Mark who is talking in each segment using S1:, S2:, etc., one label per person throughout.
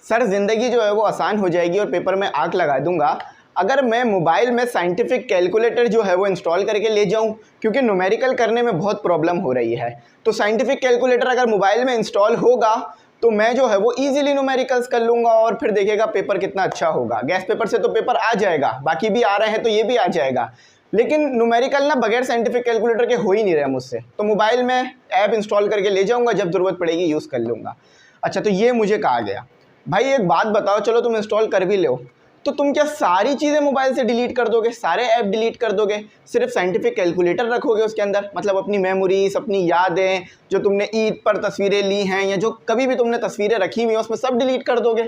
S1: Sir ज़िंदगी जो है वो आसान हो जाएगी और पेपर में आग लगा दूंगा अगर मैं मोबाइल में साइंटिफिक कैलकुलेटर जो है वो इंस्टॉल करके ले जाऊं, क्योंकि न्यूमेरिकल करने में बहुत प्रॉब्लम हो रही है। तो साइंटिफिक कैलकुलेटर अगर मोबाइल में इंस्टॉल होगा तो मैं जो है वो इजीली न्यूमेरिकल्स कर लूँगा और फिर देखिएगा पेपर कितना अच्छा होगा। गैस पेपर से तो पेपर आ जाएगा, बाकी भी आ रहे हैं तो ये भी आ जाएगा, लेकिन न्यूमेरिकल ना बगैर साइंटिफिक कैलकुलेटर के हो ही नहीं रहे मुझसे। तो मोबाइल में ऐप इंस्टॉल करके ले जाऊँगा, जब ज़रूरत पड़ेगी यूज़ कर लूँगा। अच्छा, तो ये मुझे कहा गया भाई एक बात बताओ, चलो तुम इंस्टॉल कर भी लो तो तुम क्या सारी चीज़ें मोबाइल से डिलीट कर दोगे, सारे ऐप डिलीट कर दोगे, सिर्फ साइंटिफिक कैलकुलेटर रखोगे उसके अंदर? मतलब अपनी मेमोरीज, अपनी यादें, जो तुमने ईद पर तस्वीरें ली हैं या जो कभी भी तुमने तस्वीरें रखी हुई हैं उसमें सब डिलीट कर दोगे?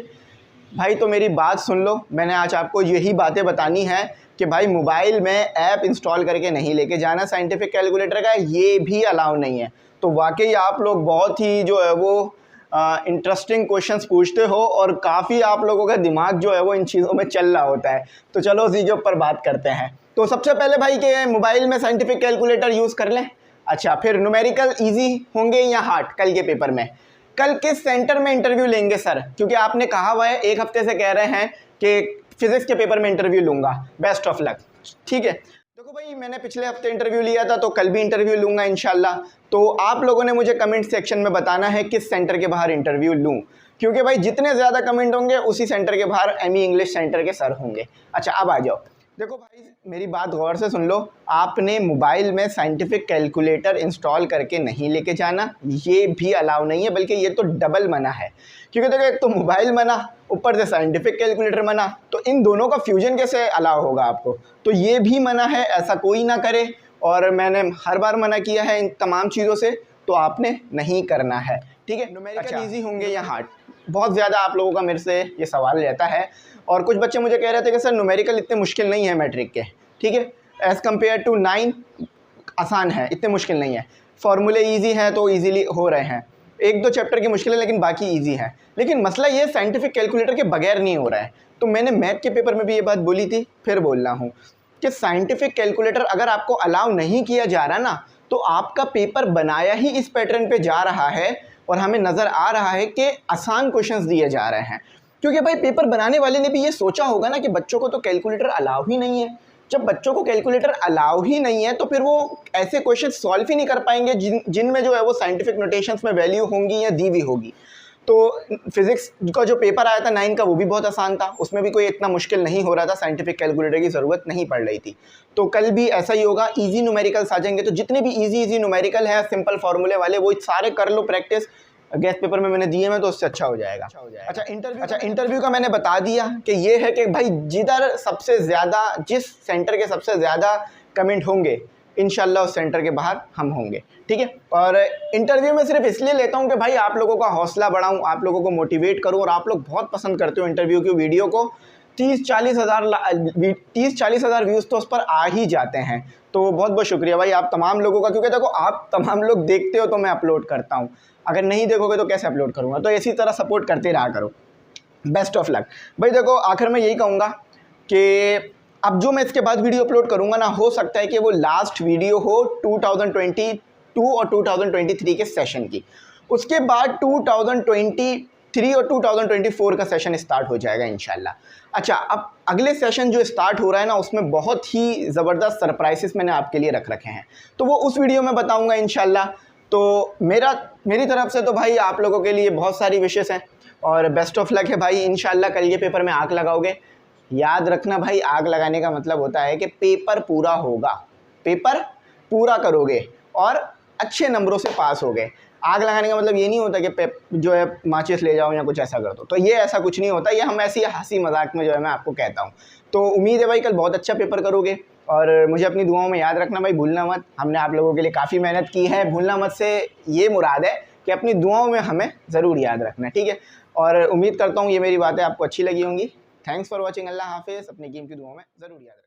S1: भाई तो मेरी बात सुन लो, मैंने आज आपको यही बातें बतानी है कि भाई मोबाइल में ऐप इंस्टॉल करके नहीं लेके जाना साइंटिफिक कैलकुलेटर का, ये भी अलाउ नहीं है। तो वाकई आप लोग बहुत ही जो है वो इंटरेस्टिंग क्वेश्चंस पूछते हो और काफ़ी आप लोगों का दिमाग जो है वो इन चीज़ों में चल रहा होता है। तो चलो इसी के ऊपर बात करते हैं। तो सबसे पहले भाई कि मोबाइल में साइंटिफिक कैलकुलेटर यूज़ कर लें। अच्छा, फिर न्यूमेरिकल इजी होंगे या हार्ड कल के पेपर में? कल किस सेंटर में इंटरव्यू लेंगे सर? क्योंकि आपने कहा हुआ है, एक हफ्ते से कह रहे हैं कि फिजिक्स के पेपर में इंटरव्यू लूँगा, बेस्ट ऑफ लक। ठीक है, देखो भाई मैंने पिछले हफ्ते इंटरव्यू लिया था तो कल भी इंटरव्यू लूँगा इंशाल्लाह। तो आप लोगों ने मुझे कमेंट सेक्शन में बताना है किस सेंटर के बाहर इंटरव्यू लूँ, क्योंकि भाई जितने ज़्यादा कमेंट होंगे उसी सेंटर के बाहर एमई इंग्लिश सेंटर के सर होंगे। अच्छा, अब आ जाओ, देखो भाई मेरी बात गौर से सुन लो। आपने मोबाइल में साइंटिफिक कैलकुलेटर इंस्टॉल करके नहीं लेके जाना, ये भी अलाउ नहीं है, बल्कि ये तो डबल मना है। क्योंकि देखो एक तो मोबाइल मना, ऊपर से साइंटिफिक कैलकुलेटर मना, तो इन दोनों का फ्यूजन कैसे अलाउ होगा आपको? तो ये भी मना है, ऐसा कोई ना करे। और मैंने हर बार मना किया है इन तमाम चीज़ों से, तो आपने नहीं करना है। ठीक है, न्यूमेरिकल ईजी होंगे या हार्ड? बहुत ज़्यादा आप लोगों का मेरे से ये सवाल रहता है और कुछ बच्चे मुझे कह रहे थे कि सर न्यूमेरिकल इतने मुश्किल नहीं है मैट्रिक के। ठीक है, एज़ कम्पेयर टू 9 आसान है, इतने मुश्किल नहीं है। फॉर्मूले ईजी हैं तो ईजीली हो रहे हैं, एक दो चैप्टर की मुश्किल है लेकिन बाकी ईजी है। लेकिन मसला ये साइंटिफिक कैलकुलेटर के बगैर नहीं हो रहा है। तो मैंने मैथ के पेपर में भी ये बात बोली थी, फिर बोल रहा हूँ कि साइंटिफिक कैलकुलेटर अगर आपको अलाउ नहीं किया जा रहा ना, तो आपका पेपर बनाया ही इस पैटर्न पे जा रहा है और हमें नज़र आ रहा है कि आसान क्वेश्चंस दिए जा रहे हैं। क्योंकि भाई पेपर बनाने वाले ने भी ये सोचा होगा ना कि बच्चों को तो कैलकुलेटर अलाउ ही नहीं है। जब बच्चों को कैलकुलेटर अलाउ ही नहीं है तो फिर वो ऐसे क्वेश्चन सॉल्व ही नहीं कर पाएंगे जिनमें जो है वो साइंटिफिक नोटेशंस में वैल्यू होंगी या दी हुई होगी। तो फिज़िक्स का जो पेपर आया था 9 का, वो भी बहुत आसान था, उसमें भी कोई इतना मुश्किल नहीं हो रहा था, साइंटिफिक कैलकुलेटर की ज़रूरत नहीं पड़ रही थी। तो कल भी ऐसा ही होगा, इजी न्यूमेरिकल्स आ जाएंगे। तो जितने भी इजी न्यूमेरिकल है, सिंपल फार्मूले वाले, वो सारे कर लो प्रैक्टिस। गैस पेपर में मैंने दिए हैं तो उससे अच्छा हो जाएगा। अच्छा, इंटरव्यू का मैंने बता दिया कि ये है कि भाई जिधर सबसे ज़्यादा, जिस सेंटर के सबसे ज़्यादा कमेंट होंगे इंशाल्लाह उस सेंटर के बाहर हम होंगे। ठीक है, और इंटरव्यू में सिर्फ इसलिए लेता हूँ कि भाई आप लोगों का हौसला बढ़ाऊँ, आप लोगों को मोटिवेट करूँ। और आप लोग बहुत पसंद करते हो इंटरव्यू की वीडियो को, 30-40 हज़ार व्यूज़ तो उस पर आ ही जाते हैं। तो बहुत बहुत शुक्रिया भाई आप तमाम लोगों का, क्योंकि देखो आप तमाम लोग देखते हो तो मैं अपलोड करता हूँ, अगर नहीं देखोगे तो कैसे अपलोड करूँगा? तो इसी तरह सपोर्ट करते रहा करो। बेस्ट ऑफ लक भाई। देखो आखिर में यही कहूँगा कि अब जो मैं इसके बाद वीडियो अपलोड करूँगा ना, हो सकता है कि वो लास्ट वीडियो हो 2022 और 2023 के सेशन की। उसके बाद 2023 और 2024 का सेशन स्टार्ट हो जाएगा इंशाल्लाह। अच्छा, अब अगले सेशन जो स्टार्ट हो रहा है ना, उसमें बहुत ही ज़बरदस्त सरप्राइजेस मैंने आपके लिए रख रखे हैं, तो वो उस वीडियो में बताऊँगा इंशाल्लाह। तो मेरी तरफ से तो भाई आप लोगों के लिए बहुत सारी विशेस हैं और बेस्ट ऑफ लक है भाई। इंशाल्लाह कल ये पेपर में आग लगाओगे। याद रखना भाई, आग लगाने का मतलब होता है कि पेपर पूरा होगा, पेपर पूरा करोगे और अच्छे नंबरों से पास हो गए। आग लगाने का मतलब ये नहीं होता कि जो है माचिस ले जाओ या कुछ ऐसा कर दो, तो ये ऐसा कुछ नहीं होता। ये हम ऐसी हंसी मजाक में जो है मैं आपको कहता हूँ। तो उम्मीद है भाई कल बहुत अच्छा पेपर करोगे और मुझे अपनी दुआओं में याद रखना भाई, भूलना मत। हमने आप लोगों के लिए काफ़ी मेहनत की है, भूलना मत से ये मुराद है कि अपनी दुआओं में हमें ज़रूर याद रखना। ठीक है, और उम्मीद करता हूँ ये मेरी बातें आपको अच्छी लगी होंगी। Thanks for watching. अल्लाह हाफिज़। अपनी कीमती दुआओं में ज़रूर याद रखना।